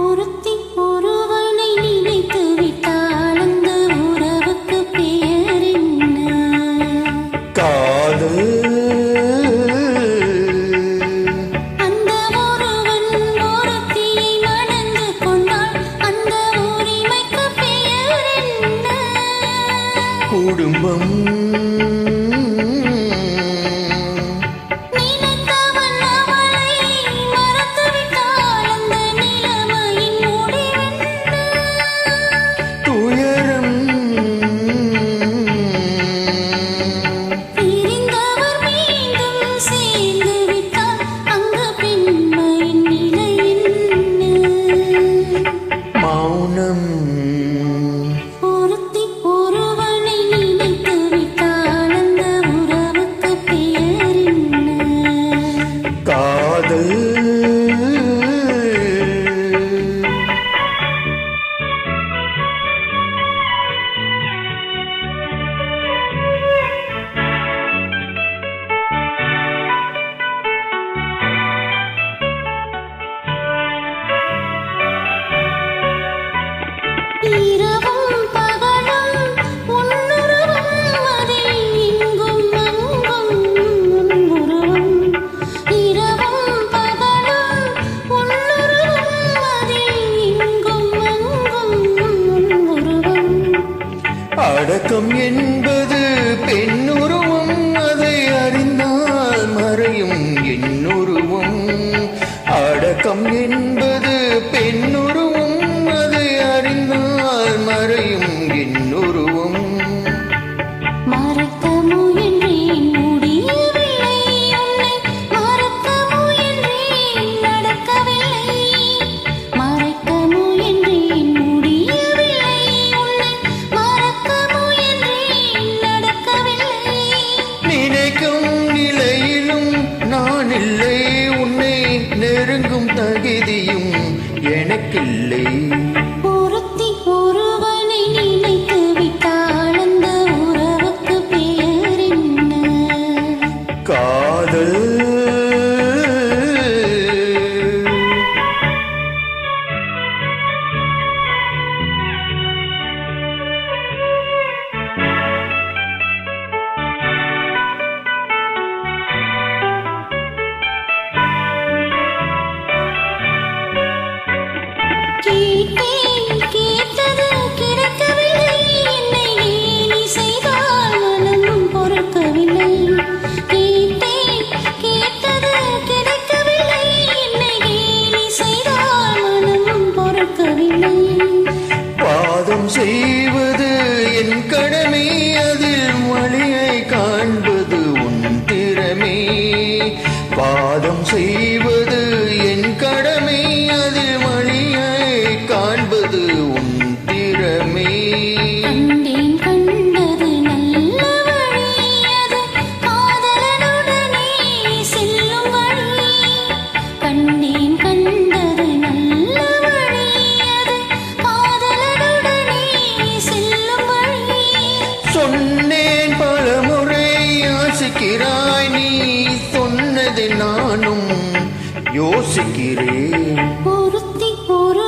ஒருத்தி ஒருவனை நினைத்து விட்டால் அந்த உறவுக்கு பெயர் என்ன? காதல். அந்த ஒருவன் ஒருத்தியை மணந்து கொண்டால் அந்த உரிமைக்கு பெயர் என்ன? குடும்பம். அடக்கம் என்பது பெண்ணுருவம், அதை அறிந்தால் மறையும் என்னுருவம். அடக்கம் என்பது பெண்ணுருவம், அதை அறிந்தால் மறையும் என்னுருவம். மறக்க முயன்றேன் முடியவில்லை, உன்னை மறக்க முயன்றேன் நடக்கவில்லை. மறக்க முயன்றேன் முடியவில்லை, உன்னை மறக்க முயன்றேன் நடக்கவில்லை. நினைக்கும் நிலையிலும் நான் இல்லை, உன்னை நெருங்கும் தகுதியும் எனக்கில்லை. ஒருத்தி ஒருவனை நினைத்து விட்டால் அந்த உறவுக்கு பெயர் என்ன? காதல். கேட்டேன் கேட்டது கிடைக்கவில்லை, என்னை நீ செய்தால் மனம் பொறுக்கவில்லை. கேட்டேன் கேட்டது கிடைக்கவில்லை, என்னை நீ செய்தால் மனம் பொறுக்கவில்லை. பாதம் செய்வது என் கடமை, அதில் வழியை காண்பது உன் திறமை. பாதம் செய்வது என் கடமை, அதில் வழியை காண்பது உன் திறமை. கண்டேன் கண்டது நல்ல வழி, அது காதலனுடனே செல்லும் வழி. கண்டேன் கண்டது நல்ல வழி, அது காதலனுடனே செல்லும் வழி. சொன்னேன் பலமுறை யாசிக்கிறாய், நீ சொன்னதை நானும் யோசிக்கிறேன். ஒருத்தி ஒரு